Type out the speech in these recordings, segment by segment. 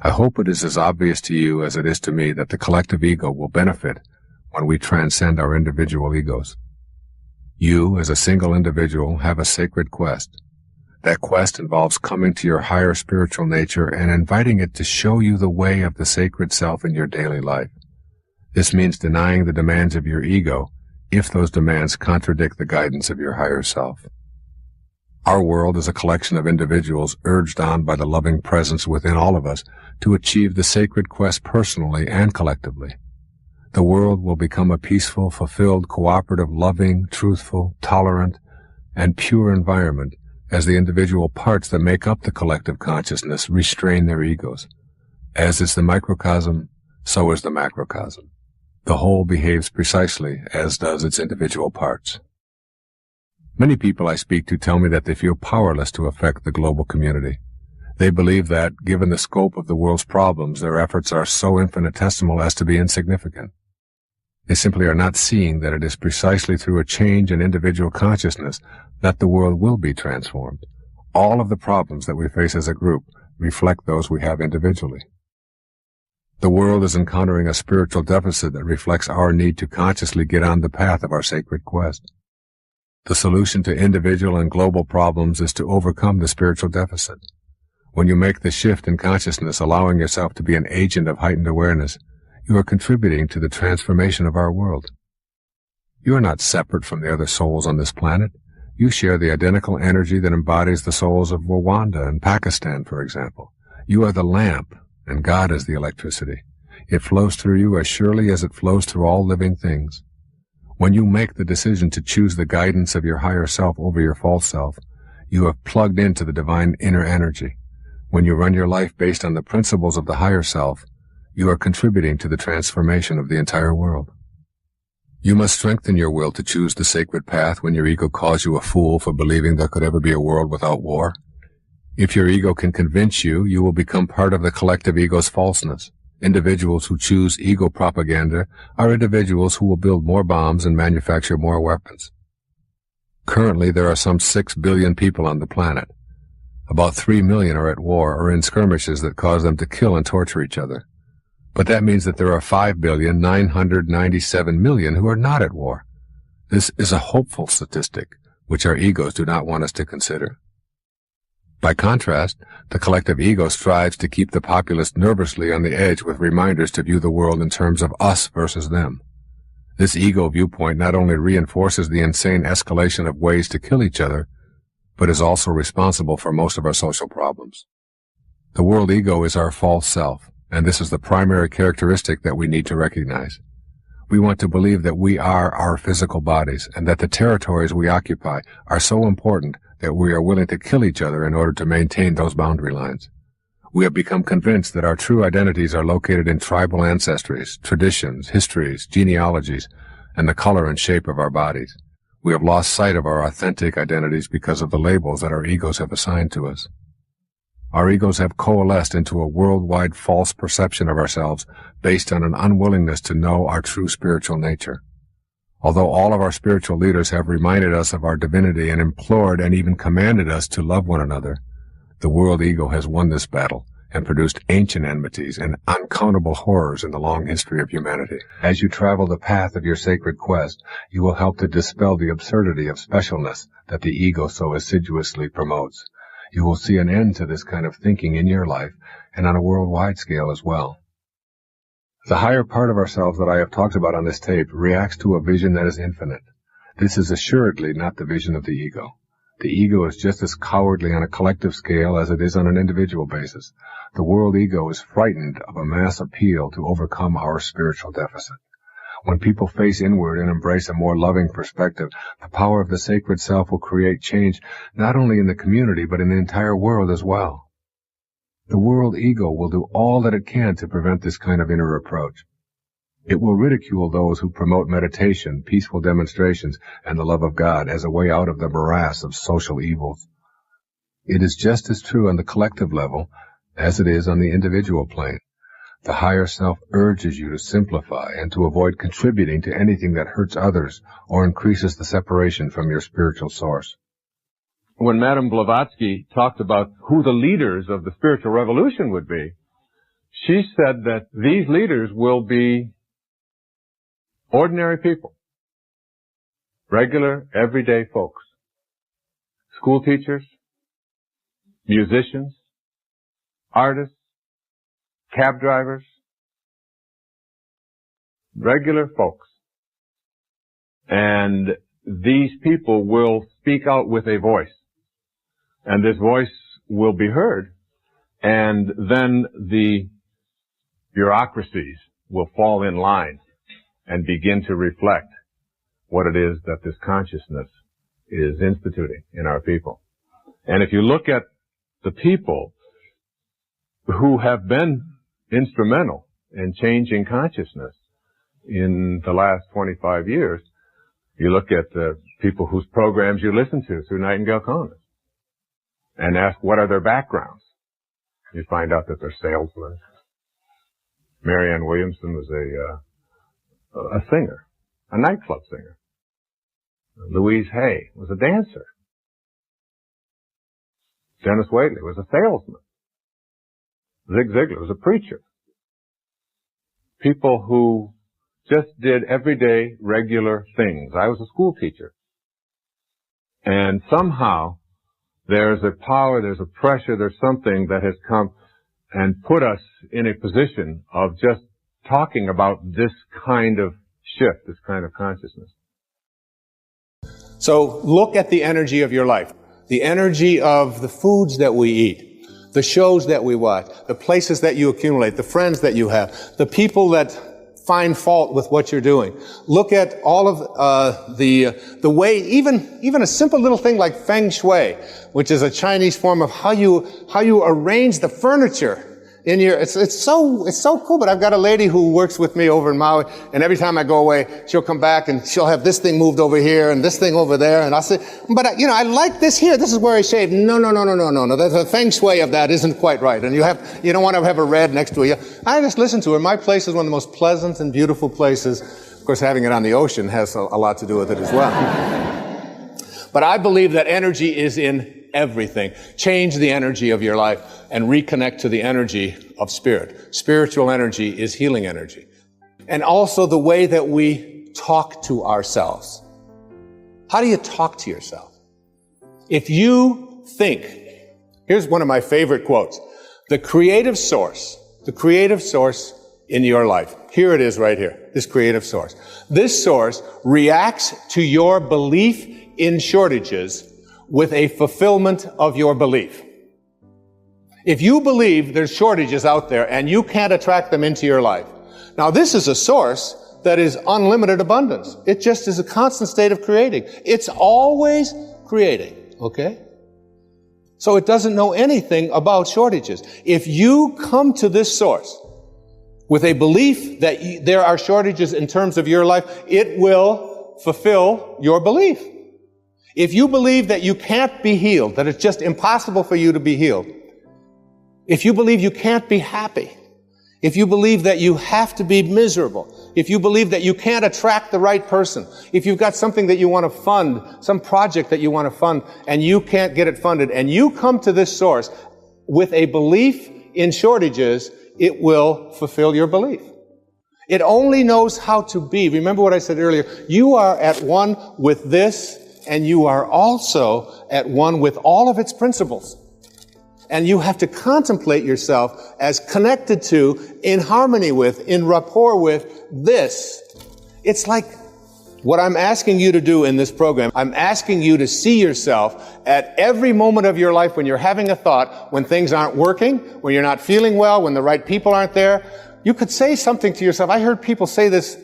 I hope it is as obvious to you as it is to me that the collective ego will benefit when we transcend our individual egos. You, as a single individual, have a sacred quest. That quest involves coming to your higher spiritual nature and inviting it to show you the way of the sacred self in your daily life. This means denying the demands of your ego if those demands contradict the guidance of your higher self. Our world is a collection of individuals urged on by the loving presence within all of us to achieve the sacred quest personally and collectively. The world will become a peaceful, fulfilled, cooperative, loving, truthful, tolerant, and pure environment as the individual parts that make up the collective consciousness restrain their egos. As is the microcosm, so is the macrocosm. The whole behaves precisely as does its individual parts. Many people I speak to tell me that they feel powerless to affect the global community. They believe that, given the scope of the world's problems, their efforts are so infinitesimal as to be insignificant. They simply are not seeing that it is precisely through a change in individual consciousness that the world will be transformed. All of the problems that we face as a group reflect those we have individually. The world is encountering a spiritual deficit that reflects our need to consciously get on the path of our sacred quest. The solution to individual and global problems is to overcome the spiritual deficit. When you make the shift in consciousness, allowing yourself to be an agent of heightened awareness, you are contributing to the transformation of our world. You are not separate from the other souls on this planet. You share the identical energy that embodies the souls of Rwanda and Pakistan, for example. You are the lamp, and God is the electricity. It flows through you as surely as it flows through all living things. When you make the decision to choose the guidance of your higher self over your false self, you have plugged into the divine inner energy. When you run your life based on the principles of the higher self, you are contributing to the transformation of the entire world. You must strengthen your will to choose the sacred path when your ego calls you a fool for believing there could ever be a world without war. If your ego can convince you, you will become part of the collective ego's falseness. Individuals who choose ego propaganda are individuals who will build more bombs and manufacture more weapons. Currently, there are some 6 billion people on the planet. About 3 million are at war or in skirmishes that cause them to kill and torture each other. But that means that there are 5,997,000,000 who are not at war. This is a hopeful statistic, which our egos do not want us to consider. By contrast, the collective ego strives to keep the populace nervously on the edge with reminders to view the world in terms of us versus them. This ego viewpoint not only reinforces the insane escalation of ways to kill each other, but is also responsible for most of our social problems. The world ego is our false self, and this is the primary characteristic that we need to recognize. We want to believe that we are our physical bodies, and that the territories we occupy are so important that we are willing to kill each other in order to maintain those boundary lines. We have become convinced that our true identities are located in tribal ancestries, traditions, histories, genealogies, and the color and shape of our bodies. We have lost sight of our authentic identities because of the labels that our egos have assigned to us. Our egos have coalesced into a worldwide false perception of ourselves based on an unwillingness to know our true spiritual nature. Although all of our spiritual leaders have reminded us of our divinity and implored and even commanded us to love one another, the world ego has won this battle and produced ancient enmities and uncountable horrors in the long history of humanity. As you travel the path of your sacred quest, you will help to dispel the absurdity of specialness that the ego so assiduously promotes. You will see an end to this kind of thinking in your life and on a worldwide scale as well. The higher part of ourselves that I have talked about on this tape reacts to a vision that is infinite. This is assuredly not the vision of the ego. The ego is just as cowardly on a collective scale as it is on an individual basis. The world ego is frightened of a mass appeal to overcome our spiritual deficit. When people face inward and embrace a more loving perspective, the power of the sacred self will create change not only in the community but in the entire world as well. The world ego will do all that it can to prevent this kind of inner approach. It will ridicule those who promote meditation, peaceful demonstrations, and the love of God as a way out of the morass of social evils. It is just as true on the collective level as it is on the individual plane. The higher self urges you to simplify and to avoid contributing to anything that hurts others or increases the separation from your spiritual source. When Madame Blavatsky talked about who the leaders of the spiritual revolution would be, she said that these leaders will be ordinary people, regular, everyday folks, school teachers, musicians, artists, cab drivers, regular folks. And these people will speak out with a voice. And this voice will be heard. And then the bureaucracies will fall in line and begin to reflect what it is that this consciousness is instituting in our people. And if you look at the people who have been instrumental in changing consciousness in the last 25 years, you look at the people whose programs you listen to through Nightingale Columnists and ask what are their backgrounds. You find out that they're salesmen. Marianne Williamson was a singer, a nightclub singer. Louise Hay was a dancer. Dennis Waitley was a salesman. Zig Ziglar was a preacher. People who just did everyday, regular things. I was a school teacher. And somehow there's a power, there's a pressure, there's something that has come and put us in a position of just talking about this kind of shift, this kind of consciousness. So look at the energy of your life. The energy of the foods that we eat, the shows that we watch, the places that you accumulate, the friends that you have, the people that find fault with what you're doing. Look at all of the way, even a simple little thing like feng shui, which is a Chinese form of how you arrange the furniture in your. It's so cool. But I've got a lady who works with me over in Maui, and every time I go away, she'll come back and she'll have this thing moved over here and this thing over there, and I'll say, but I like this here. This is where I shave. No. The feng shui of that isn't quite right, and you don't want to have a red next to you. I just listen to her. My place is one of the most pleasant and beautiful places. Of course, having it on the ocean has a lot to do with it as well. But I believe that energy is in everything. Change the energy of your life and reconnect to the energy of spirit. Spiritual energy is healing energy. And also the way that we talk to ourselves. How do you talk to yourself? If you think, here's one of my favorite quotes, the creative source in your life. Here it is right here, this creative source. This source reacts to your belief in shortages with a fulfillment of your belief. If you believe there's shortages out there and you can't attract them into your life. Now this is a source that is unlimited abundance. It just is a constant state of creating. It's always creating, okay? So it doesn't know anything about shortages. If you come to this source with a belief that there are shortages in terms of your life, it will fulfill your belief. If you believe that you can't be healed, that it's just impossible for you to be healed, if you believe you can't be happy, if you believe that you have to be miserable, if you believe that you can't attract the right person, if you've got something that you want to fund, some project that you want to fund, and you can't get it funded, and you come to this source with a belief in shortages, it will fulfill your belief. It only knows how to be. Remember what I said earlier. You are at one with this, and you are also at one with all of its principles. And you have to contemplate yourself as connected to, in harmony with, in rapport with this. It's like what I'm asking you to do in this program. I'm asking you to see yourself at every moment of your life when you're having a thought, when things aren't working, when you're not feeling well, when the right people aren't there. You could say something to yourself. I heard people say this,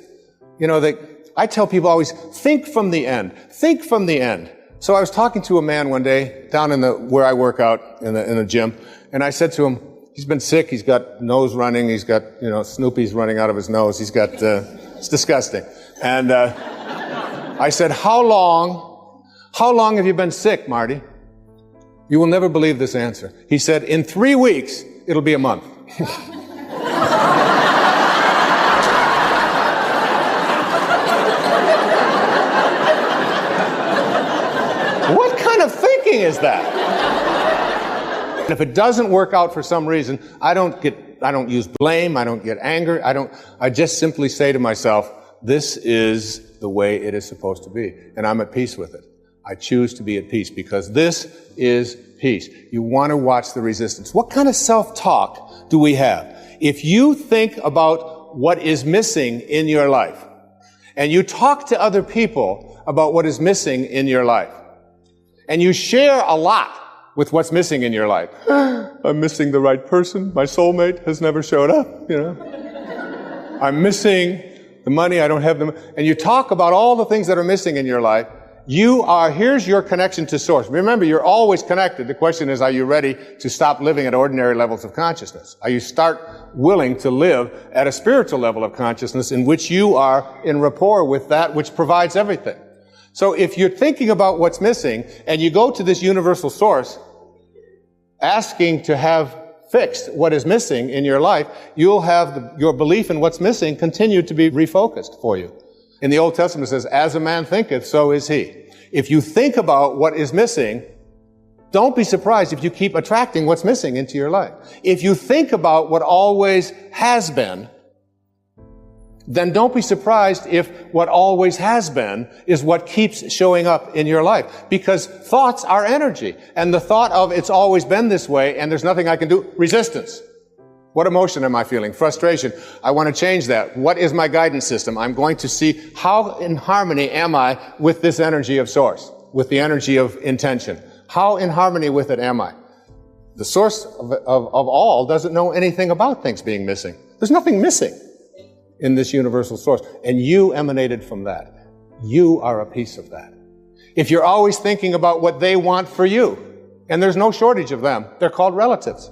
I tell people always, think from the end. Think from the end. So I was talking to a man one day down where I work out in the gym, and I said to him, he's been sick, he's got nose running, he's got, Snoopy's running out of his nose, he's got, it's disgusting. And, I said, how long have you been sick, Marty? You will never believe this answer. He said, in 3 weeks, it'll be a month. What kind of thinking is that? If it doesn't work out for some reason, I don't get don't use blame. I don't get anger. I just simply say to myself, this is the way it is supposed to be. And I'm at peace with it. I choose to be at peace because this is peace. You want to watch the resistance. What kind of self-talk do we have? If you think about what is missing in your life, and you talk to other people about what is missing in your life, and you share a lot with what's missing in your life. I'm missing the right person. My soulmate has never showed up, I'm missing the money. I don't have them. And you talk about all the things that are missing in your life. Here's your connection to Source. Remember, you're always connected. The question is, are you ready to stop living at ordinary levels of consciousness? Are you willing to live at a spiritual level of consciousness in which you are in rapport with that which provides everything? So if you're thinking about what's missing and you go to this universal source asking to have fixed what is missing in your life, you'll have your belief in what's missing continue to be refocused for you. In the Old Testament it says, as a man thinketh, so is he. If you think about what is missing, don't be surprised if you keep attracting what's missing into your life. If you think about what always has been, then don't be surprised if what always has been is what keeps showing up in your life. Because thoughts are energy. And the thought of it's always been this way and there's nothing I can do, resistance. What emotion am I feeling? Frustration. I want to change that. What is my guidance system? I'm going to see how in harmony am I with this energy of Source, with the energy of intention. How in harmony with it am I? The source of all doesn't know anything about things being missing. There's nothing missing in this universal source. And you emanated from that. You are a piece of that. If you're always thinking about what they want for you, and there's no shortage of them, they're called relatives.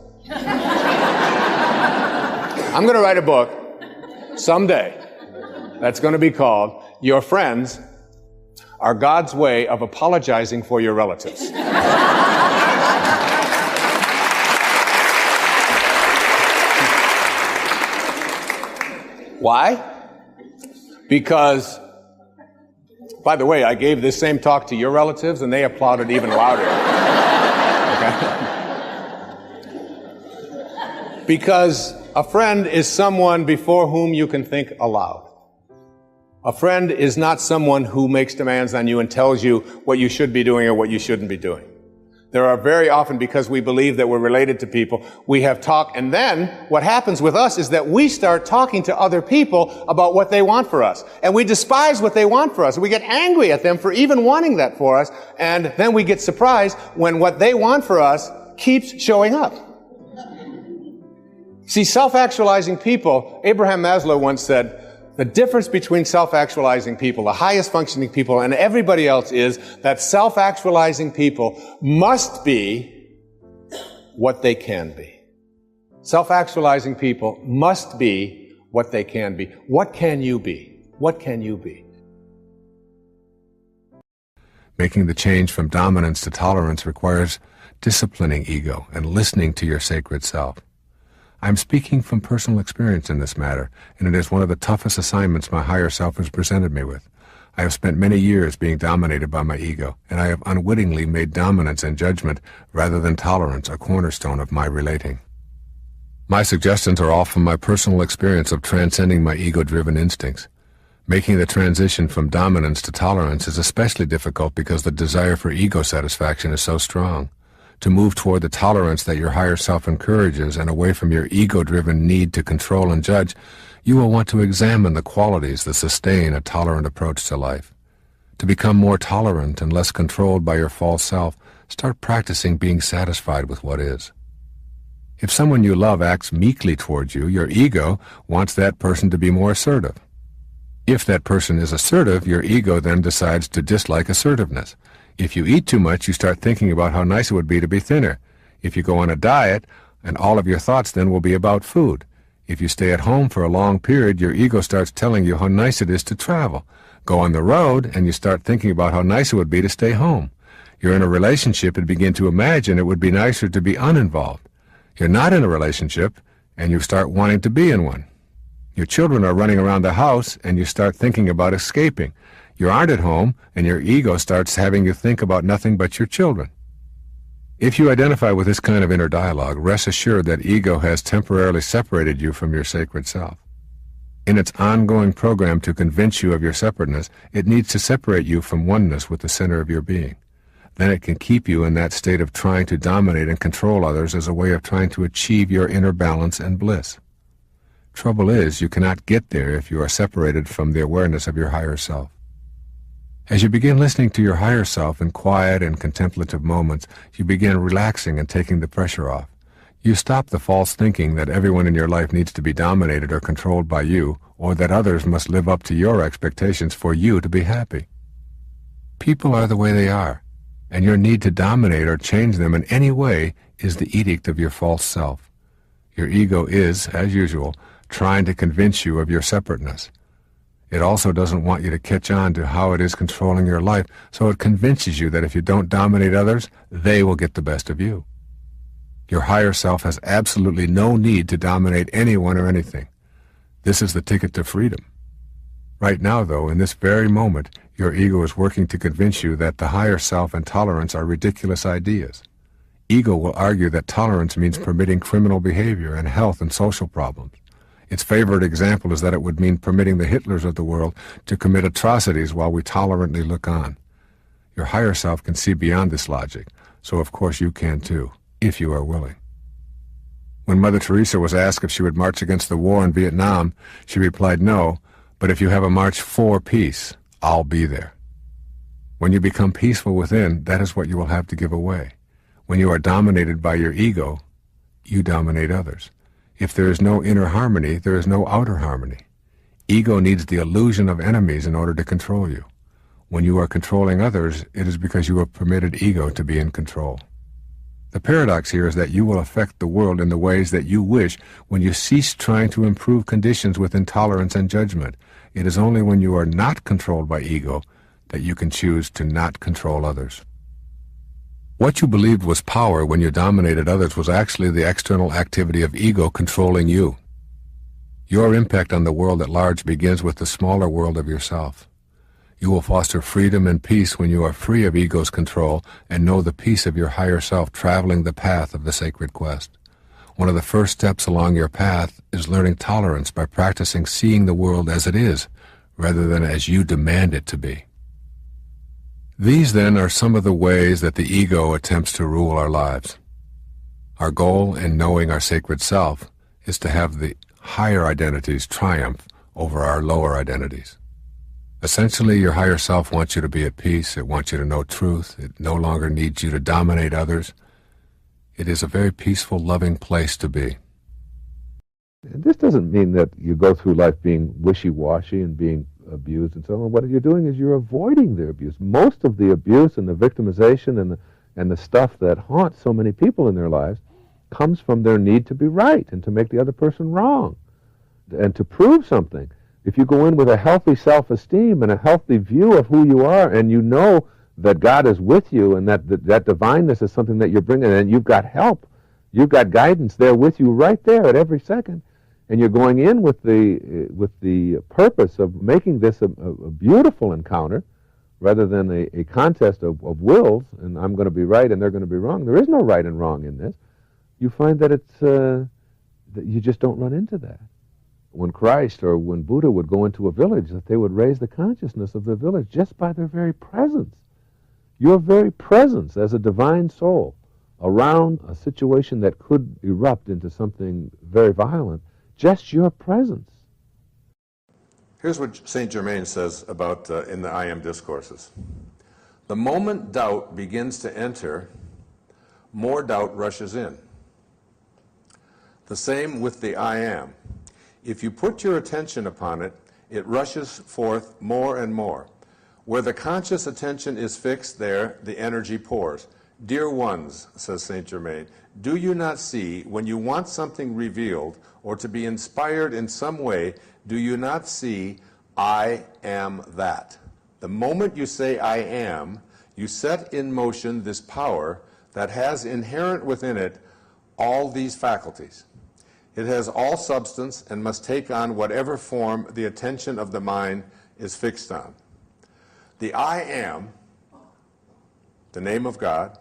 I'm going to write a book someday that's going to be called Your Friends Are God's Way of Apologizing for Your Relatives. Why? Because, by the way, I gave this same talk to your relatives and they applauded even louder. Okay? Because a friend is someone before whom you can think aloud. A friend is not someone who makes demands on you and tells you what you should be doing or what you shouldn't be doing. There are very often, because we believe that we're related to people, we have talk, and then what happens with us is that we start talking to other people about what they want for us. And we despise what they want for us. We get angry at them for even wanting that for us, and then we get surprised when what they want for us keeps showing up. See, self-actualizing people, Abraham Maslow once said, the difference between self-actualizing people, the highest functioning people, and everybody else is that self-actualizing people must be what they can be. Self-actualizing people must be what they can be. What can you be? What can you be? Making the change from dominance to tolerance requires disciplining ego and listening to your sacred self. I'm speaking from personal experience in this matter, and it is one of the toughest assignments my higher self has presented me with. I have spent many years being dominated by my ego, and I have unwittingly made dominance and judgment rather than tolerance a cornerstone of my relating. My suggestions are all from my personal experience of transcending my ego-driven instincts. Making the transition from dominance to tolerance is especially difficult because the desire for ego satisfaction is so strong. To move toward the tolerance that your higher self encourages and away from your ego-driven need to control and judge, you will want to examine the qualities that sustain a tolerant approach to life. To become more tolerant and less controlled by your false self, start practicing being satisfied with what is. If someone you love acts meekly towards you, your ego wants that person to be more assertive. If that person is assertive, your ego then decides to dislike assertiveness. If you eat too much, you start thinking about how nice it would be to be thinner. If you go on a diet, and all of your thoughts then will be about food. If you stay at home for a long period, your ego starts telling you how nice it is to travel. Go on the road, and you start thinking about how nice it would be to stay home. You're in a relationship and begin to imagine it would be nicer to be uninvolved. You're not in a relationship, and you start wanting to be in one. Your children are running around the house, and you start thinking about escaping. You aren't at home, and your ego starts having you think about nothing but your children. If you identify with this kind of inner dialogue, rest assured that ego has temporarily separated you from your sacred self. In its ongoing program to convince you of your separateness, it needs to separate you from oneness with the center of your being. Then it can keep you in that state of trying to dominate and control others as a way of trying to achieve your inner balance and bliss. Trouble is, you cannot get there if you are separated from the awareness of your higher self. As you begin listening to your higher self in quiet and contemplative moments, you begin relaxing and taking the pressure off. You stop the false thinking that everyone in your life needs to be dominated or controlled by you, or that others must live up to your expectations for you to be happy. People are the way they are, and your need to dominate or change them in any way is the edict of your false self. Your ego is, as usual, trying to convince you of your separateness. It also doesn't want you to catch on to how it is controlling your life, so it convinces you that if you don't dominate others, they will get the best of you. Your higher self has absolutely no need to dominate anyone or anything. This is the ticket to freedom. Right now, though, in this very moment, your ego is working to convince you that the higher self and tolerance are ridiculous ideas. Ego will argue that tolerance means permitting criminal behavior and health and social problems. Its favorite example is that it would mean permitting the Hitlers of the world to commit atrocities while we tolerantly look on. Your higher self can see beyond this logic, so of course you can too, if you are willing. When Mother Teresa was asked if she would march against the war in Vietnam, she replied, "No, but if you have a march for peace, I'll be there." When you become peaceful within, that is what you will have to give away. When you are dominated by your ego, you dominate others. If there is no inner harmony, there is no outer harmony. Ego needs the illusion of enemies in order to control you. When you are controlling others, it is because you have permitted ego to be in control. The paradox here is that you will affect the world in the ways that you wish when you cease trying to improve conditions with intolerance and judgment. It is only when you are not controlled by ego that you can choose to not control others. What you believed was power when you dominated others was actually the external activity of ego controlling you. Your impact on the world at large begins with the smaller world of yourself. You will foster freedom and peace when you are free of ego's control and know the peace of your higher self traveling the path of the sacred quest. One of the first steps along your path is learning tolerance by practicing seeing the world as it is, rather than as you demand it to be. These, then, are some of the ways that the ego attempts to rule our lives. Our goal in knowing our sacred self is to have the higher identities triumph over our lower identities. Essentially, your higher self wants you to be at peace. It wants you to know truth. It no longer needs you to dominate others. It is a very peaceful, loving place to be. This doesn't mean that you go through life being wishy-washy and being abused and so on. What you're doing is you're avoiding the abuse. Most of the abuse and the victimization and the stuff that haunts so many people in their lives comes from their need to be right and to make the other person wrong and to prove something. If you go in with a healthy self-esteem and a healthy view of who you are, and you know that God is with you and that divineness is something that you're bringing, and you've got help, you've got guidance there with you right there at every second, and you're going in with the purpose of making this a beautiful encounter rather than a contest of wills, and I'm going to be right and they're going to be wrong. There is no right and wrong in this. You find that that you just don't run into that. When Christ or when Buddha would go into a village, that they would raise the consciousness of the village just by their very presence. Your very presence as a divine soul around a situation that could erupt into something very violent, just your presence. Here's what Saint Germain says about in the I Am discourses. The moment doubt begins to enter, more doubt rushes in. The same with the I Am. If you put your attention upon it, it rushes forth more and more. Where the conscious attention is fixed, there the energy pours. Dear ones, says Saint Germain, do you not see when you want something revealed or to be inspired in some way, do you not see, I am that? The moment you say I am, you set in motion this power that has inherent within it all these faculties. It has all substance and must take on whatever form the attention of the mind is fixed on. The I am, the name of God,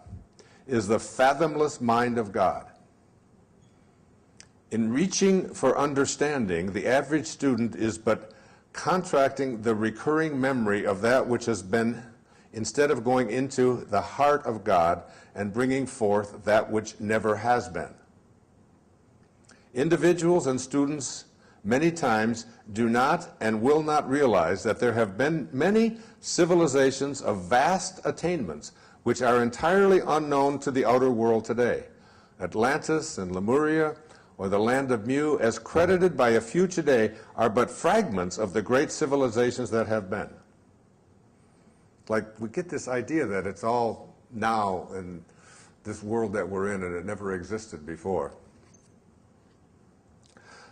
is the fathomless mind of God. In reaching for understanding, the average student is but contracting the recurring memory of that which has been, instead of going into the heart of God and bringing forth that which never has been. Individuals and students many times do not and will not realize that there have been many civilizations of vast attainments which are entirely unknown to the outer world today. Atlantis and Lemuria, or the land of Mu, as credited by a few today, are but fragments of the great civilizations that have been. Like, we get this idea that it's all now in this world that we're in and it never existed before.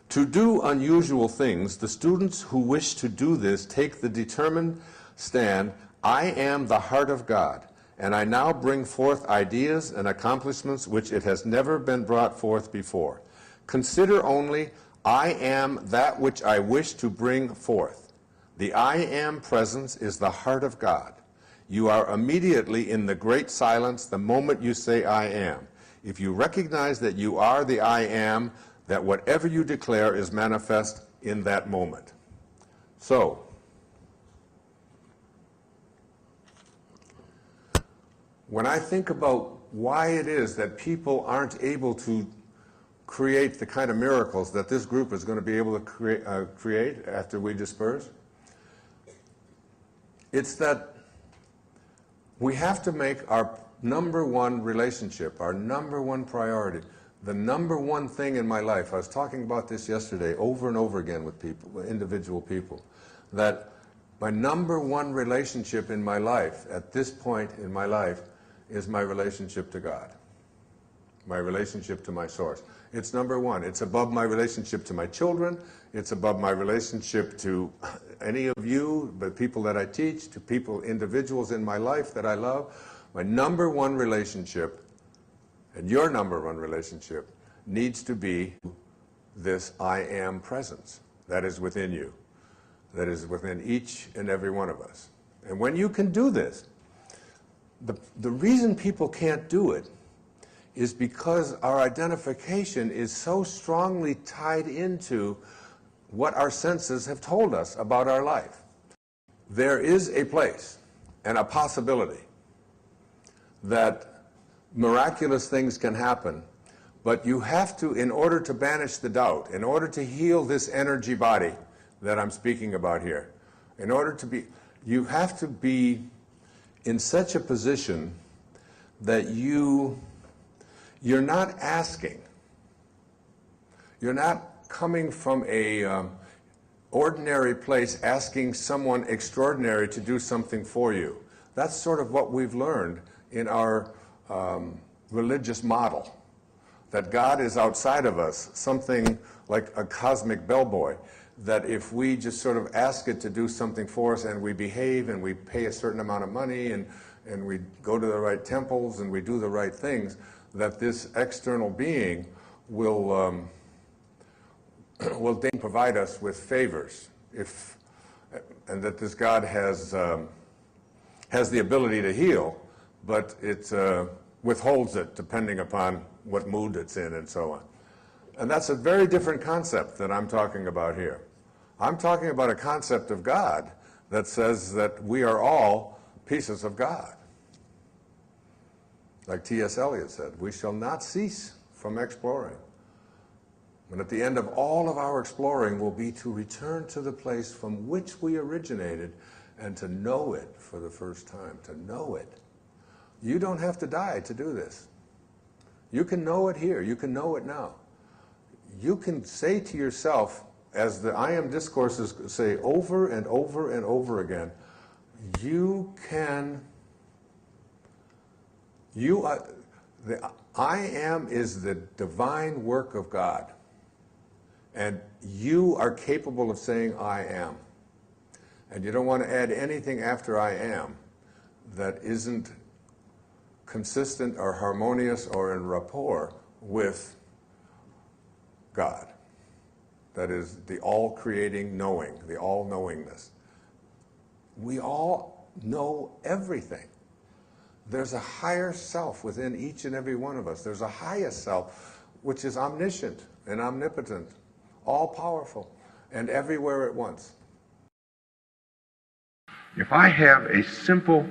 To do unusual things, the students who wish to do this take the determined stand, I am the heart of God, and I now bring forth ideas and accomplishments which it has never been brought forth before. Consider only, I am that which I wish to bring forth. The I am presence is the heart of God. You are immediately in the great silence the moment you say I am. If you recognize that you are the I am, that whatever you declare is manifest in that moment. So, when I think about why it is that people aren't able to create the kind of miracles that this group is going to be able to create after we disperse, it's that we have to make our number one relationship, our number one priority, the number one thing in my life. I was talking about this yesterday over and over again with people, with individual people, that my number one relationship in my life at this point in my life is my relationship to God, my relationship to my source. It's number one. It's above my relationship to my children. It's above my relationship to any of you, but people that I teach, to people, individuals in my life that I love. My number one relationship, and your number one relationship, needs to be this I am presence that is within you, that is within each and every one of us. And when you can do this, the reason people can't do it is because our identification is so strongly tied into what our senses have told us about our life. There is a place and a possibility that miraculous things can happen, but you have to, in order to banish the doubt, in order to heal this energy body that I'm speaking about here, in order to be, you have to be in such a position that you're not asking. You're not coming from a ordinary place asking someone extraordinary to do something for you. That's sort of what we've learned in our religious model, that God is outside of us, something like a cosmic bellboy, that if we just sort of ask it to do something for us and we behave and we pay a certain amount of money and we go to the right temples and we do the right things, that this external being will then provide us with favors, and that this God has the ability to heal, but it withholds it depending upon what mood it's in and so on. And that's a very different concept that I'm talking about here. I'm talking about a concept of God that says that we are all pieces of God. Like T.S. Eliot said, we shall not cease from exploring. And at the end of all of our exploring will be to return to the place from which we originated and to know it for the first time, to know it. You don't have to die to do this. You can know it here. You can know it now. You can say to yourself, as the I Am discourses say over and over and over again, the I Am is the divine work of God. And you are capable of saying I am. And you don't want to add anything after I am that isn't consistent or harmonious or in rapport with God. That is the all-creating knowing, the all-knowingness. We all know everything. There's a higher self within each and every one of us. There's a highest self, which is omniscient and omnipotent, all-powerful, and everywhere at once. If I have a simple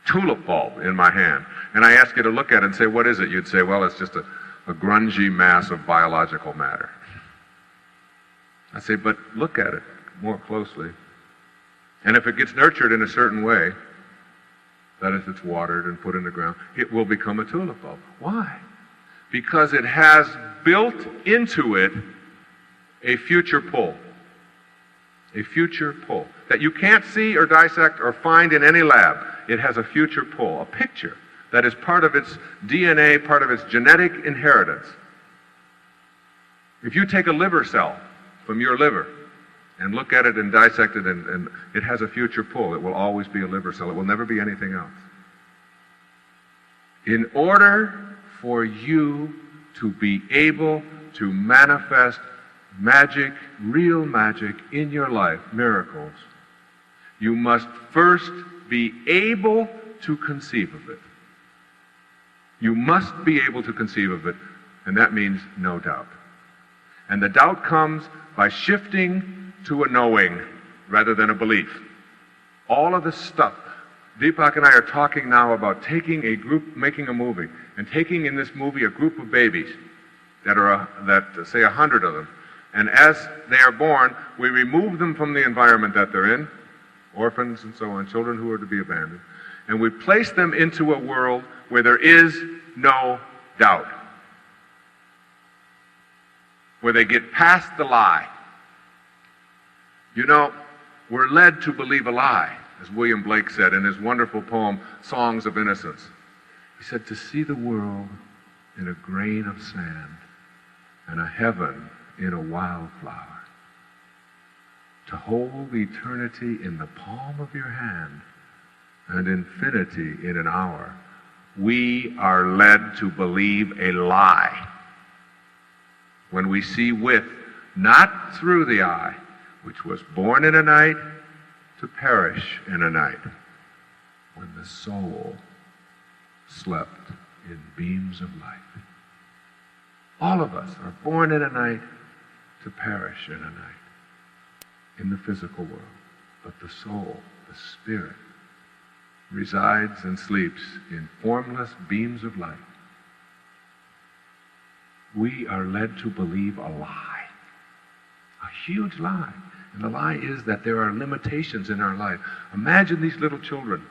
tulip bulb in my hand, and I ask you to look at it and say, what is it? You'd say, well, it's just a grungy mass of biological matter. I say, but look at it more closely. And if it gets nurtured in a certain way, that is, it's watered and put in the ground, it will become a tulip bulb. Why? Because it has built into it a future pull. A future pull that you can't see or dissect or find in any lab. It has a future pull, a picture that is part of its DNA, part of its genetic inheritance. If you take a liver cell from your liver and look at it and dissect it, and it has a future pull, it will always be a liver cell. It will never be anything else. In order for you to be able to manifest magic, real magic in your life, miracles, you must first be able to conceive of it. You must be able to conceive of it, and that means no doubt. And the doubt comes by shifting to a knowing rather than a belief. All of this stuff, Deepak and I are talking now about taking a group, making a movie, and taking in this movie a group of babies that say 100 of them. And as they are born, we remove them from the environment that they're in, orphans and so on, children who are to be abandoned, and we place them into a world where there is no doubt, where they get past the lie. You know, we're led to believe a lie, as William Blake said in his wonderful poem, Songs of Innocence. He said, to see the world in a grain of sand and a heaven in a wildflower, to hold eternity in the palm of your hand and infinity in an hour, we are led to believe a lie when we see with, not through the eye, which was born in a night to perish in a night, when the soul slept in beams of light. All of us are born in a night to perish in a night, in the physical world. But the soul, the spirit, resides and sleeps in formless beams of light. We are led to believe a lie, a huge lie. And the lie is that there are limitations in our life. Imagine these little children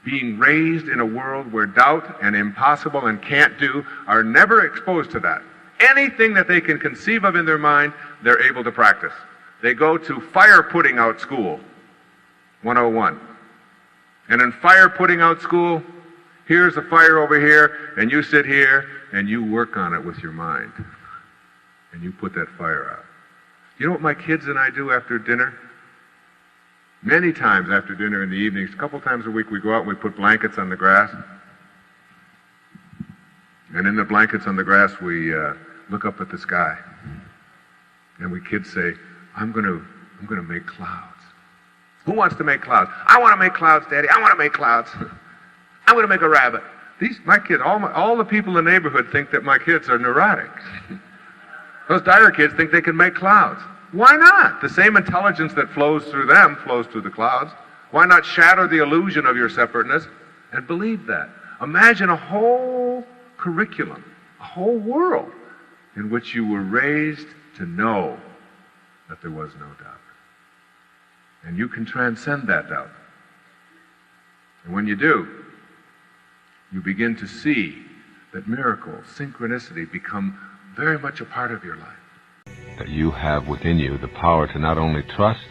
being raised in a world where doubt and impossible and can't do are never exposed to that. Anything that they can conceive of in their mind, they're able to practice. They go to fire putting out school, 101. And in fire putting out school, here's a fire over here, and you sit here, and you work on it with your mind. And you put that fire out. You know what my kids and I do after dinner? Many times after dinner in the evenings, a couple times a week, we go out and we put blankets on the grass. And in the blankets on the grass, we look up at the sky. And we kids say, I'm going to make clouds. Who wants to make clouds? I want to make clouds, Daddy. I want to make clouds. I'm going to make a rabbit. My kids, all the people in the neighborhood think that my kids are neurotic. Those Dyer kids think they can make clouds. Why not? The same intelligence that flows through them flows through the clouds. Why not shatter the illusion of your separateness and believe that? Imagine a whole curriculum, a whole world in which you were raised to know that there was no doubt. And you can transcend that doubt. And when you do, you begin to see that miracles, synchronicity become very much a part of your life. That you have within you the power to not only trust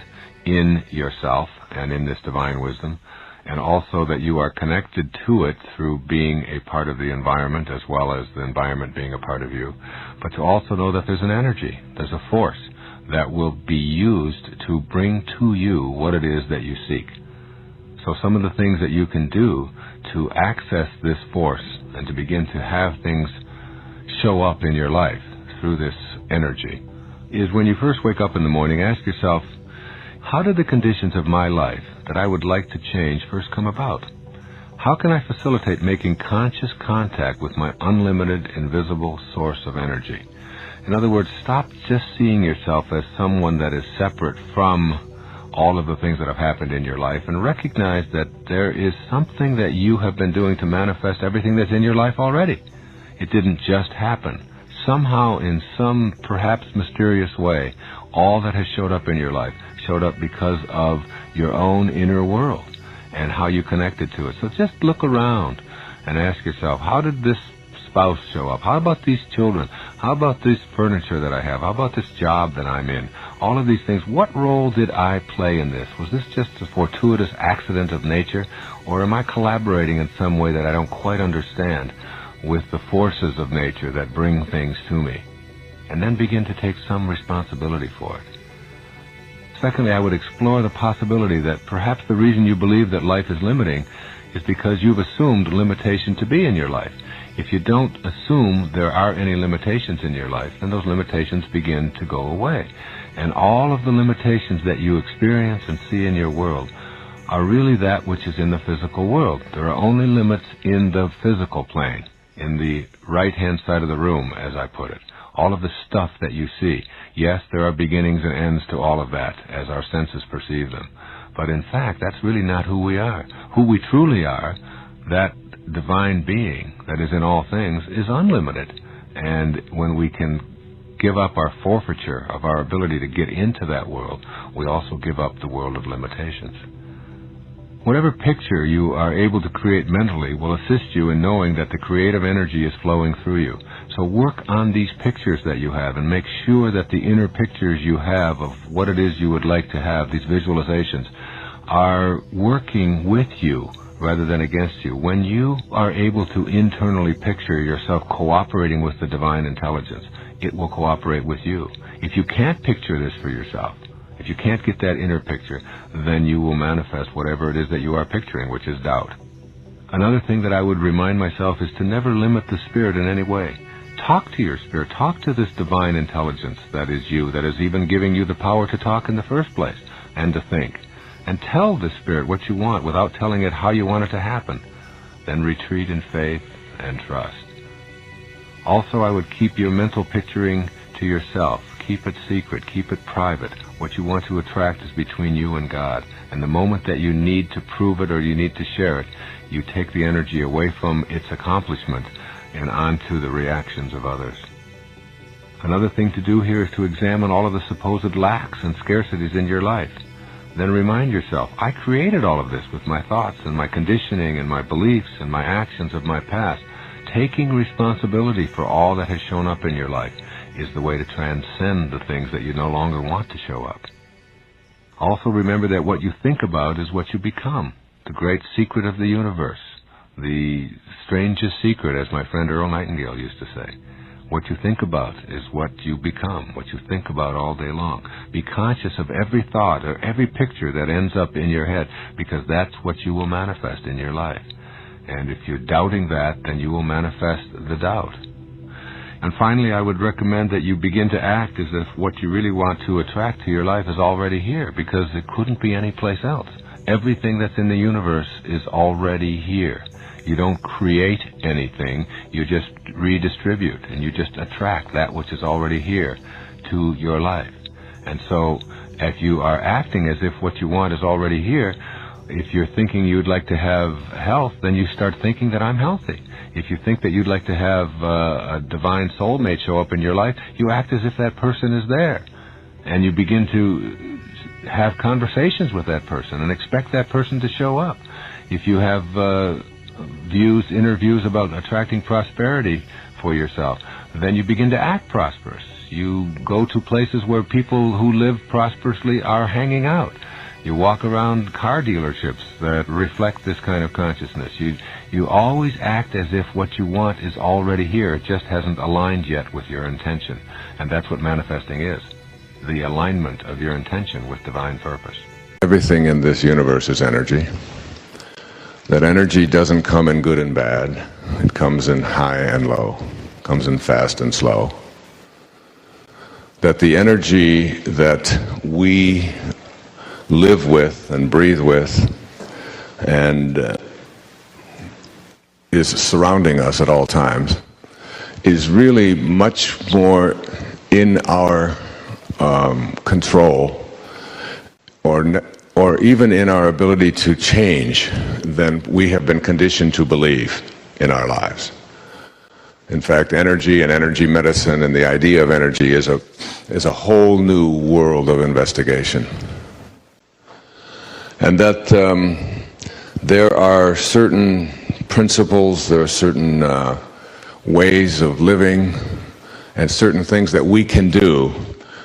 in yourself and in this divine wisdom, and also that you are connected to it through being a part of the environment as well as the environment being a part of you, but to also know that there's an energy, there's a force that will be used to bring to you what it is that you seek. So some of the things that you can do to access this force and to begin to have things show up in your life through this energy is when you first wake up in the morning, ask yourself, how did the conditions of my life that I would like to change first come about? How can I facilitate making conscious contact with my unlimited, invisible source of energy? In other words, stop just seeing yourself as someone that is separate from all of the things that have happened in your life, and recognize that there is something that you have been doing to manifest everything that's in your life already. It didn't just happen. Somehow, in some perhaps mysterious way, all that has showed up in your life showed up because of your own inner world and how you connected to it. So just look around and ask yourself, how did this spouse show up? How about these children? How about this furniture that I have? How about this job that I'm in? All of these things, what role did I play in this? Was this just a fortuitous accident of nature, or am I collaborating in some way that I don't quite understand with the forces of nature that bring things to me? And then begin to take some responsibility for it. Secondly, I would explore the possibility that perhaps the reason you believe that life is limiting is because you've assumed limitation to be in your life. If you don't assume there are any limitations in your life, then those limitations begin to go away. And all of the limitations that you experience and see in your world are really that which is in the physical world. There are only limits in the physical plane, in the right-hand side of the room, as I put it. All of the stuff that you see. Yes, there are beginnings and ends to all of that, as our senses perceive them. But in fact, that's really not who we are. Who we truly are, that divine being that is in all things, is unlimited. And when we can give up our forfeiture of our ability to get into that world, we also give up the world of limitations. Whatever picture you are able to create mentally will assist you in knowing that the creative energy is flowing through you. So work on these pictures that you have and make sure that the inner pictures you have of what it is you would like to have, these visualizations, are working with you rather than against you. When you are able to internally picture yourself cooperating with the divine intelligence, it will cooperate with you. If you can't picture this for yourself, if you can't get that inner picture, then you will manifest whatever it is that you are picturing, which is doubt. Another thing that I would remind myself is to never limit the spirit in any way. Talk to your spirit. Talk to this divine intelligence that is you, that is even giving you the power to talk in the first place and to think. And tell the spirit what you want without telling it how you want it to happen. Then retreat in faith and trust. Also, I would keep your mental picturing to yourself. Keep it secret. Keep it private. What you want to attract is between you and God. And the moment that you need to prove it or you need to share it, you take the energy away from its accomplishment and onto the reactions of others. Another thing to do here is to examine all of the supposed lacks and scarcities in your life. Then remind yourself, I created all of this with my thoughts and my conditioning and my beliefs and my actions of my past. Taking responsibility for all that has shown up in your life is the way to transcend the things that you no longer want to show up. Also remember that what you think about is what you become. The great secret of the universe. The strangest secret, as my friend Earl Nightingale used to say. What you think about is what you become, what you think about all day long. Be conscious of every thought or every picture that ends up in your head, because that's what you will manifest in your life. And if you're doubting that, then you will manifest the doubt. And finally, I would recommend that you begin to act as if what you really want to attract to your life is already here, because it couldn't be anyplace else. Everything that's in the universe is already here. You don't create anything, you just redistribute, and you just attract that which is already here to your life. And so, if you are acting as if what you want is already here, if you're thinking you'd like to have health, then you start thinking that I'm healthy. If you think that you'd like to have a divine soulmate show up in your life, you act as if that person is there. And you begin to have conversations with that person and expect that person to show up. If you have inner views about attracting prosperity for yourself, then you begin to act prosperous. You go to places where people who live prosperously are hanging out. You walk around car dealerships that reflect this kind of consciousness. You always act as if what you want is already here. It just hasn't aligned yet with your intention. And that's what manifesting is, the alignment of your intention with divine purpose. Everything in this universe is energy. That energy doesn't come in good and bad. It comes in high and low. It comes in fast and slow. That the energy that we live with and breathe with and is surrounding us at all times is really much more in our control or even in our ability to change than we have been conditioned to believe in our lives. In fact, energy and energy medicine and the idea of energy is a whole new world of investigation. And that there are certain principles, there are certain ways of living, and certain things that we can do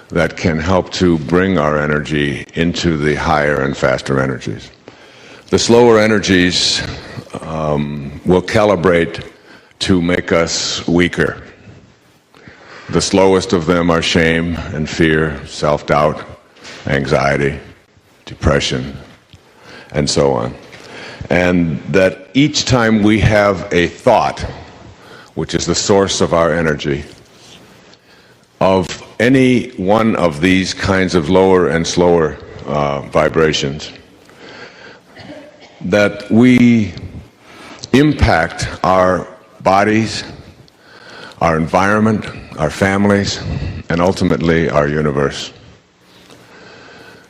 that can help to bring our energy into the higher and faster energies. The slower energies will calibrate to make us weaker. The slowest of them are shame and fear, self-doubt, anxiety, depression, and so on. And that each time we have a thought, which is the source of our energy, of any one of these kinds of lower and slower vibrations, that we impact our bodies, our environment, our families, and ultimately our universe.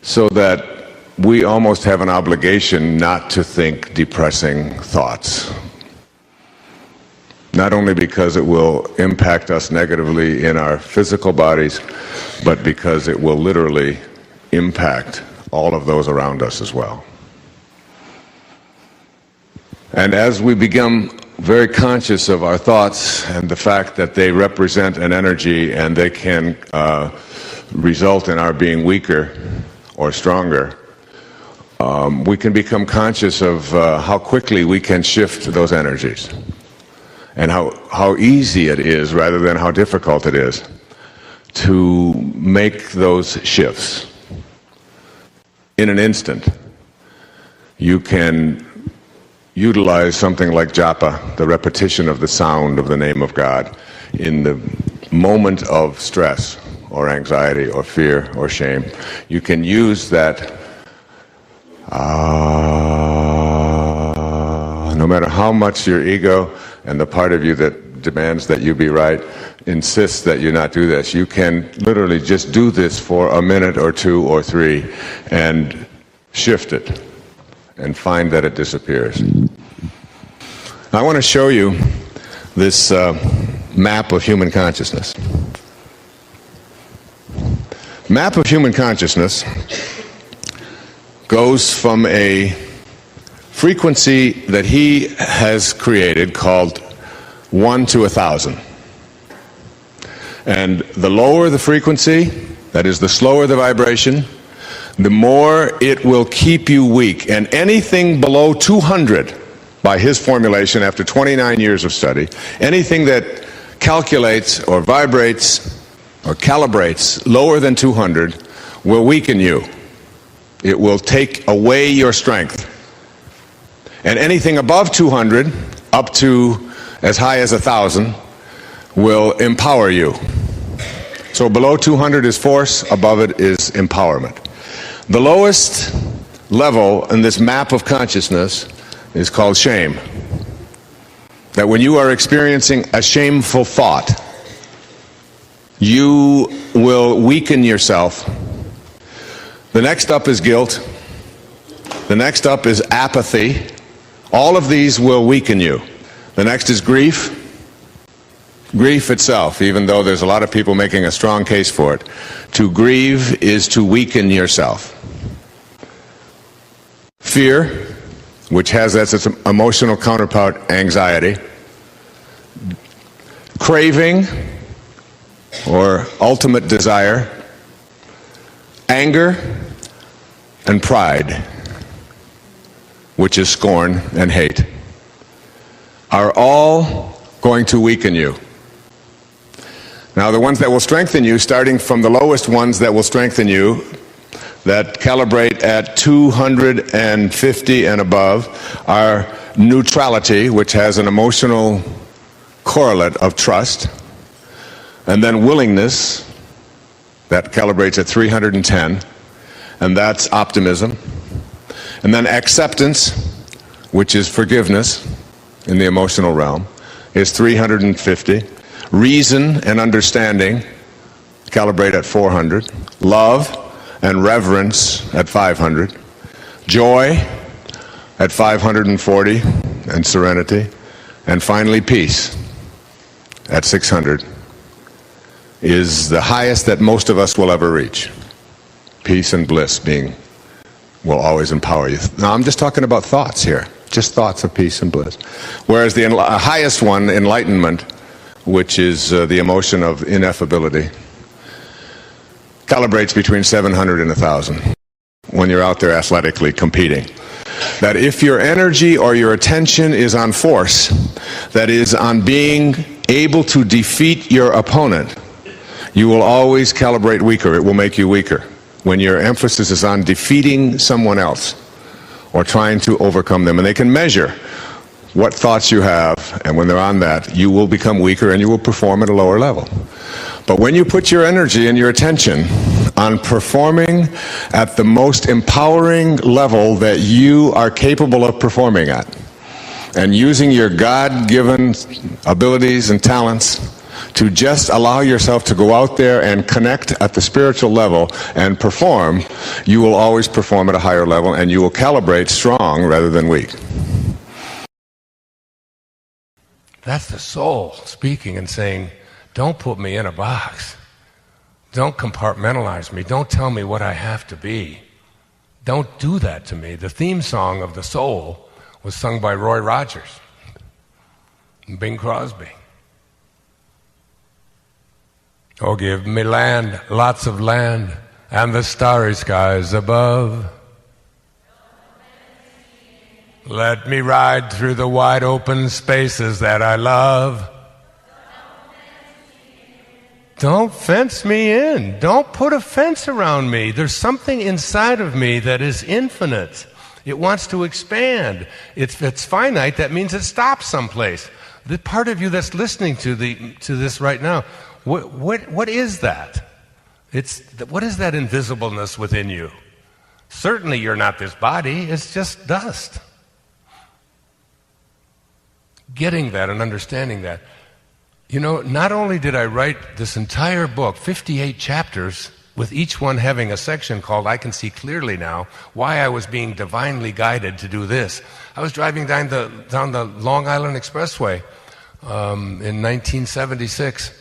So that we almost have an obligation not to think depressing thoughts. Not only because it will impact us negatively in our physical bodies, but because it will literally impact all of those around us as well. And as we become very conscious of our thoughts and the fact that they represent an energy and they can result in our being weaker or stronger, we can become conscious of how quickly we can shift those energies and how easy it is rather than how difficult it is to make those shifts. In an instant, you can utilize something like japa, the repetition of the sound of the name of God, in the moment of stress or anxiety or fear or shame. You can use that no matter how much your ego and the part of you that demands that you be right insists that you not do this. You can literally just do this for a minute or two or three and shift it and find that it disappears. I want to show you this map of human consciousness. Map of human consciousness goes from a frequency that he has created called 1 to 1,000. And the lower the frequency, that is the slower the vibration, the more it will keep you weak. And anything below 200, by his formulation after 29 years of study, anything that calculates or vibrates or calibrates lower than 200 will weaken you. It will take away your strength. And anything above 200, up to as high as 1,000, will empower you. So below 200 is force, above it is empowerment. The lowest level in this map of consciousness is called shame. That when you are experiencing a shameful thought, you will weaken yourself. The next up is guilt. The next up is apathy. All of these will weaken you. The next is grief. Grief itself, even though there's a lot of people making a strong case for it, to grieve is to weaken yourself. Fear, which has as its emotional counterpart anxiety. Craving, or ultimate desire. Anger, and pride, which is scorn and hate, are all going to weaken you. Now, the ones that will strengthen you, starting from the lowest ones that will strengthen you, that calibrate at 250 and above, are neutrality, which has an emotional correlate of trust, and then willingness, that calibrates at 310, and that's optimism, and then acceptance, which is forgiveness, in the emotional realm is 350. Reason and understanding calibrate at 400. Love and reverence at 500. Joy at 540, and serenity. And finally, peace at 600 is the highest that most of us will ever reach. Peace and bliss will always empower you. Now, I'm just talking about thoughts here, just thoughts of peace and bliss. Whereas the highest one, enlightenment, which is the emotion of ineffability, calibrates between 700 and 1,000 when you're out there athletically competing. That if your energy or your attention is on force, that is on being able to defeat your opponent, you will always calibrate weaker. It will make you weaker. When your emphasis is on defeating someone else or trying to overcome them, and they can measure what thoughts you have, and when they're on that, you will become weaker and you will perform at a lower level. But when you put your energy and your attention on performing at the most empowering level that you are capable of performing at, and using your God-given abilities and talents to just allow yourself to go out there and connect at the spiritual level and perform, you will always perform at a higher level, and you will calibrate strong rather than weak. That's the soul speaking and saying, don't put me in a box. Don't compartmentalize me. Don't tell me what I have to be. Don't do that to me. The theme song of the soul was sung by Roy Rogers and Bing Crosby. Oh, give me land, lots of land, and the starry skies above. Let me ride through the wide open spaces that I love. Don't fence me in. Don't put a fence around me. There's something inside of me that is infinite. It wants to expand. If it's finite, that means it stops someplace. The part of you that's listening to this right now, what is that? What is that invisibleness within you? Certainly you're not this body. It's just dust. Getting that and understanding that. You know, not only did I write this entire book, 58 chapters, with each one having a section called I Can See Clearly Now, why I was being divinely guided to do this. I was driving down the Long Island Expressway in 1976,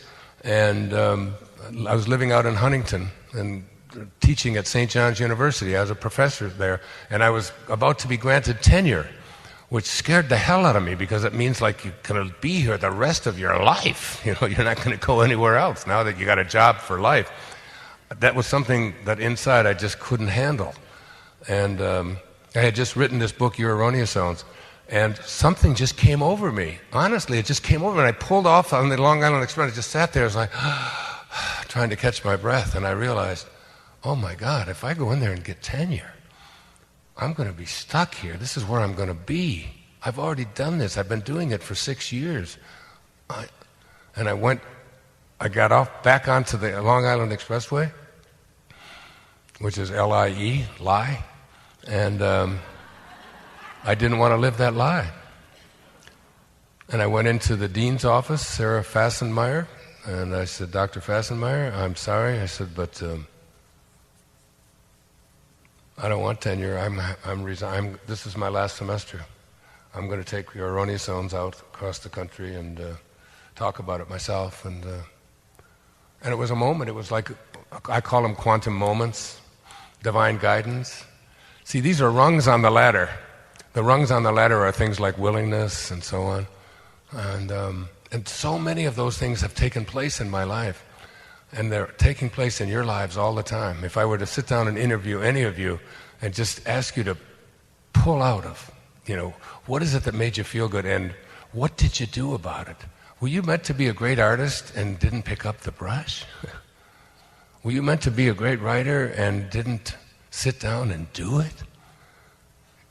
and I was living out in Huntington and teaching at St. John's University. I was a professor there, and I was about to be granted tenure, which scared the hell out of me because it means like you're going to be here the rest of your life. You know, you're not going to go anywhere else now that you got a job for life. That was something that inside I just couldn't handle. And I had just written this book, Your Erroneous Zones, and something just came over me. Honestly, it just came over me, and I pulled off on the Long Island Express. I just sat there, I was like, trying to catch my breath, and I realized, oh my God, if I go in there and get tenure, I'm going to be stuck here. This is where I'm going to be. I've already done this. I've been doing it for 6 years. And I got off back onto the Long Island Expressway, which is L-I-E, lie. And I didn't want to live that lie. And I went into the dean's office, Sarah Fassenmeyer, and I said, Dr. Fassenmeyer, I'm sorry. I said, but I don't want tenure. This is my last semester. I'm going to take Your Erroneous Zones out across the country and talk about it myself. And it was a moment. It was like, I call them quantum moments, divine guidance. See, these are rungs on the ladder. The rungs on the ladder are things like willingness and so on. And so many of those things have taken place in my life. And they're taking place in your lives all the time. If I were to sit down and interview any of you and just ask you to pull out of, what is it that made you feel good and what did you do about it? Were you meant to be a great artist and didn't pick up the brush? Were you meant to be a great writer and didn't sit down and do it?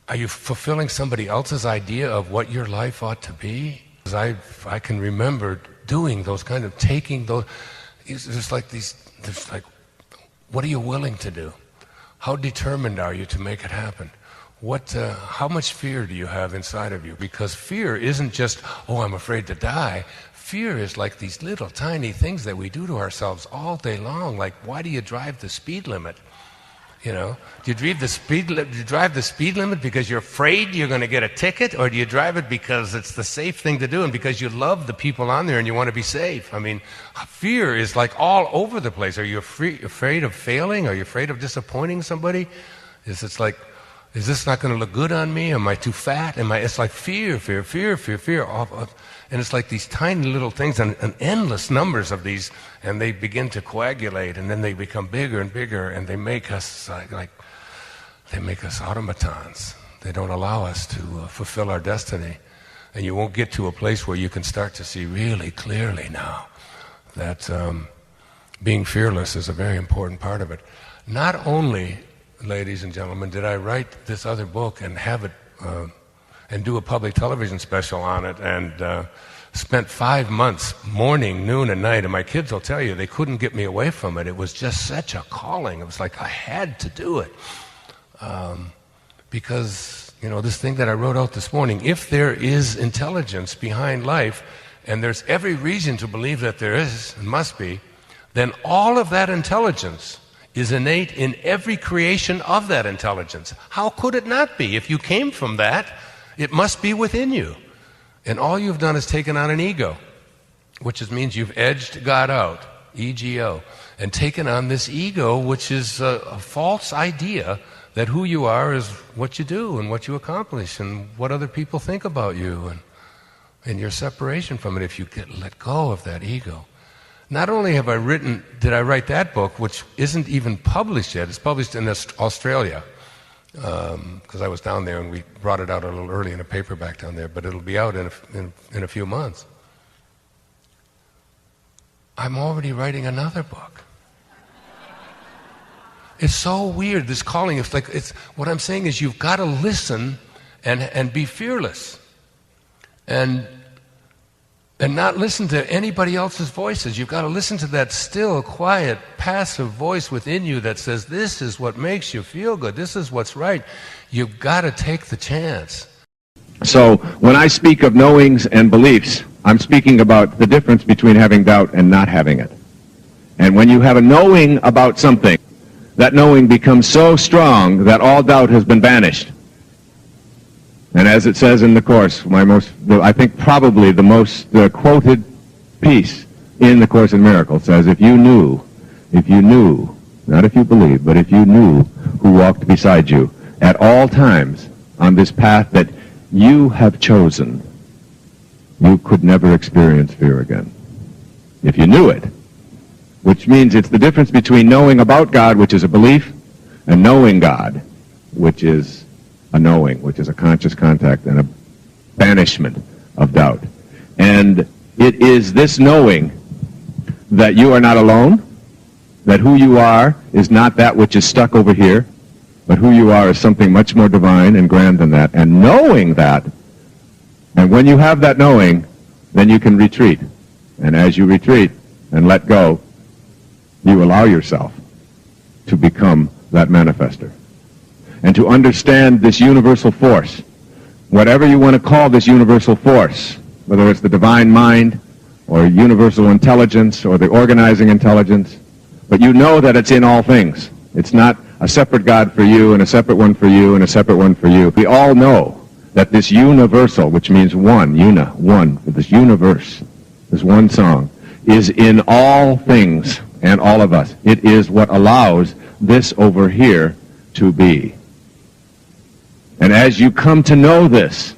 Are you fulfilling somebody else's idea of what your life ought to be? Because I can remember doing those kind of taking those. There's like, what are you willing to do? How determined are you to make it happen? how much fear do you have inside of you? Because fear isn't just, oh, I'm afraid to die. Fear is like these little tiny things that we do to ourselves all day long. Like, why do you drive the speed limit? You know, do you drive the speed limit because you're afraid you're going to get a ticket, or do you drive it because it's the safe thing to do and because you love the people on there and you want to be safe? I mean, fear is like all over the place. Are you afraid of failing? Are you afraid of disappointing somebody? Is this not going to look good on me? Am I too fat? It's like fear. And it's like these tiny little things and endless numbers of these, and they begin to coagulate, and then they become bigger and bigger, and they make us they make us automatons. They don't allow us to fulfill our destiny. And you won't get to a place where you can start to see really clearly now that being fearless is a very important part of it. Not only, ladies and gentlemen, did I write this other book and have it and do a public television special on it, and spent 5 months, morning, noon, and night, and my kids will tell you they couldn't get me away from it. It was just such a calling. It was like I had to do it. Because, you know, this thing that I wrote out this morning, if there is intelligence behind life, and there's every reason to believe that there is, and must be, then all of that intelligence is innate in every creation of that intelligence. How could it not be? If you came from that, it must be within you. And all you've done is taken on an ego, which means you've edged God out, ego, and taken on this ego, which is a false idea that who you are is what you do and what you accomplish and what other people think about you, and your separation from it if you let go of that ego. Not only did I write that book, which isn't even published yet. It's published in Australia, because I was down there and we brought it out a little early in a paperback down there, but it'll be out in a few months. I'm already writing another book. It's so weird, this calling. What I'm saying is you've got to listen and be fearless. And not listen to anybody else's voices. You've got to listen to that still, quiet, passive voice within you that says, this is what makes you feel good. This is what's right. You've got to take the chance. So when I speak of knowings and beliefs, I'm speaking about the difference between having doubt and not having it. And when you have a knowing about something, that knowing becomes so strong that all doubt has been banished. And as it says in the Course, I think probably the most quoted piece in the Course in Miracles says, if you knew, not if you believed, but if you knew who walked beside you at all times on this path that you have chosen, you could never experience fear again. If you knew it, which means it's the difference between knowing about God, which is a belief, and knowing God, which is a knowing, which is a conscious contact and a banishment of doubt. And it is this knowing that you are not alone, that who you are is not that which is stuck over here, but who you are is something much more divine and grand than that. And knowing that, and when you have that knowing, then you can retreat. And as you retreat and let go, you allow yourself to become that manifester. And to understand this universal force, whatever you want to call this universal force, whether it's the divine mind or universal intelligence or the organizing intelligence, but you know that it's in all things. It's not a separate God for you and a separate one for you and a separate one for you. We all know that this universal, which means one, one, this universe, this one song, is in all things and all of us. It is what allows this over here to be. And as you come to know this,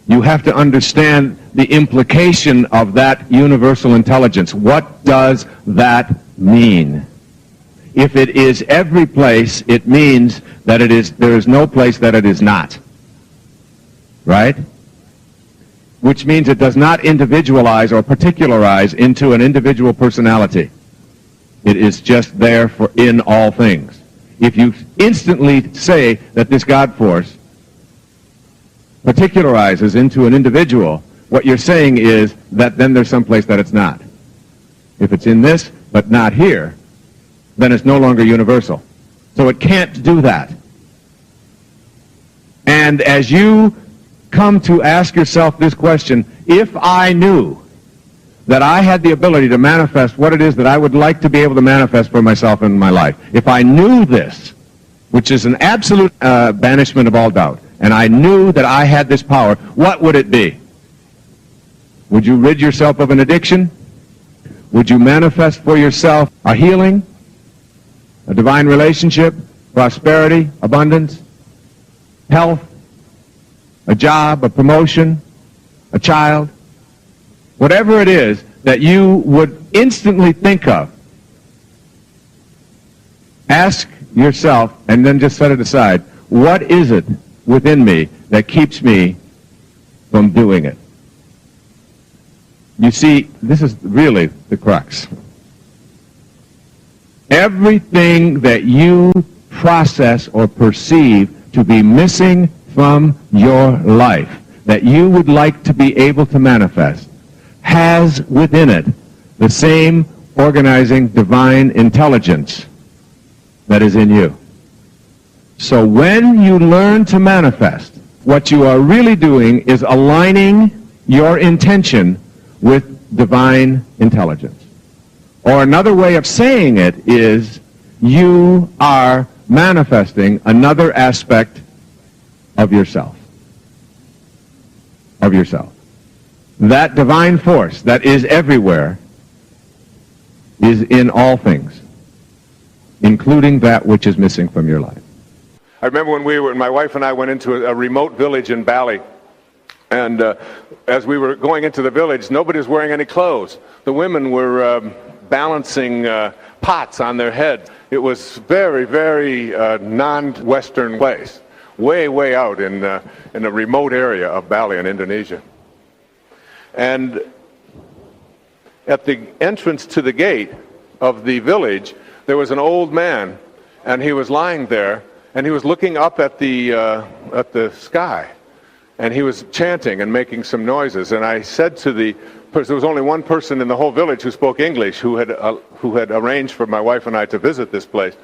you have to understand the implication of that universal intelligence. What does that mean? If it is every place, it means that there is no place that it is not. Right? Which means it does not individualize or particularize into an individual personality. It is just there in all things. If you instantly say that this God force particularizes into an individual, what you're saying is that then there's some place that it's not. If it's in this, but not here, then it's no longer universal. So it can't do that. And as you come to ask yourself this question, if I knew that I had the ability to manifest what it is that I would like to be able to manifest for myself in my life, if I knew this, which is an absolute banishment of all doubt, and I knew that I had this power, what would it be? Would you rid yourself of an addiction? Would you manifest for yourself a healing, a divine relationship, prosperity, abundance, health, a job, a promotion, a child? Whatever it is that you would instantly think of, ask yourself and then just set it aside. What is it within me that keeps me from doing it? You see, this is really the crux. Everything that you process or perceive to be missing from your life, that you would like to be able to manifest, has within it the same organizing divine intelligence that is in you. So when you learn to manifest, what you are really doing is aligning your intention with divine intelligence. Or another way of saying it is you are manifesting another aspect of yourself. Of yourself. That divine force that is everywhere is in all things, including that which is missing from your life. I remember when my wife and I went into a remote village in Bali, and as we were going into the village, nobody was wearing any clothes. The women were balancing pots on their heads. It was very, very non-Western place, way, way out in a remote area of Bali in Indonesia. And at the entrance to the gate of the village, there was an old man, and he was lying there, and he was looking up at the sky, and he was chanting and making some noises. And I said to the person, there was only one person in the whole village who spoke English, who had arranged for my wife and I to visit this place.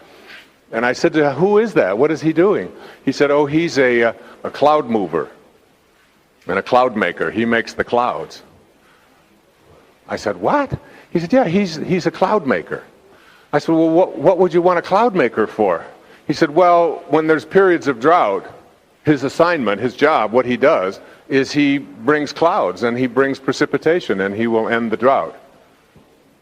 And I said to her, "Who is that? What is he doing?" He said, "Oh, he's a cloud mover and a cloud maker. He makes the clouds." I said, "What?" He said, "Yeah, he's a cloud maker." I said, "Well, what would you want a cloud maker for?" He said, "Well, when there's periods of drought, his assignment, his job, what he does is he brings clouds and he brings precipitation and he will end the drought."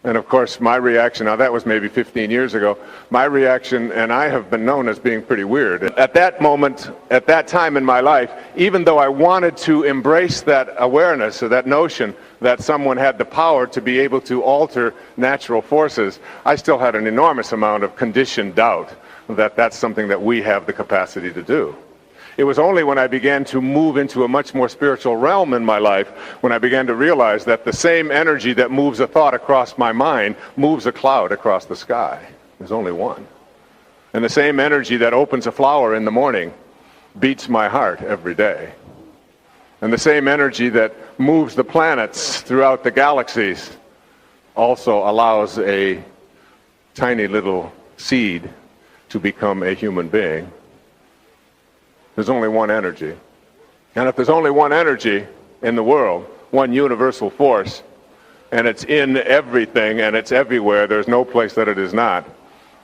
And of course, my reaction, now that was maybe 15 years ago, my reaction, and I have been known as being pretty weird. At that moment, at that time in my life, even though I wanted to embrace that awareness or that notion that someone had the power to be able to alter natural forces, I still had an enormous amount of conditioned doubt that that's something that we have the capacity to do. It was only when I began to move into a much more spiritual realm in my life, when I began to realize that the same energy that moves a thought across my mind moves a cloud across the sky. There's only one. And the same energy that opens a flower in the morning beats my heart every day. And the same energy that moves the planets throughout the galaxies also allows a tiny little seed to become a human being. There's only one energy. And if there's only one energy in the world, one universal force, and it's in everything and it's everywhere, there's no place that it is not,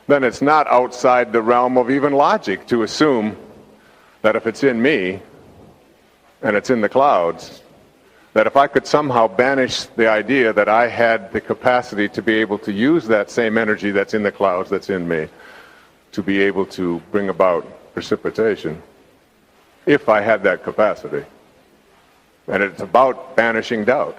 then it's not outside the realm of even logic to assume that if it's in me and it's in the clouds, that if I could somehow banish the idea that I had the capacity to be able to use that same energy that's in the clouds, that's in me, to be able to bring about precipitation, if I had that capacity. And it's about banishing doubt.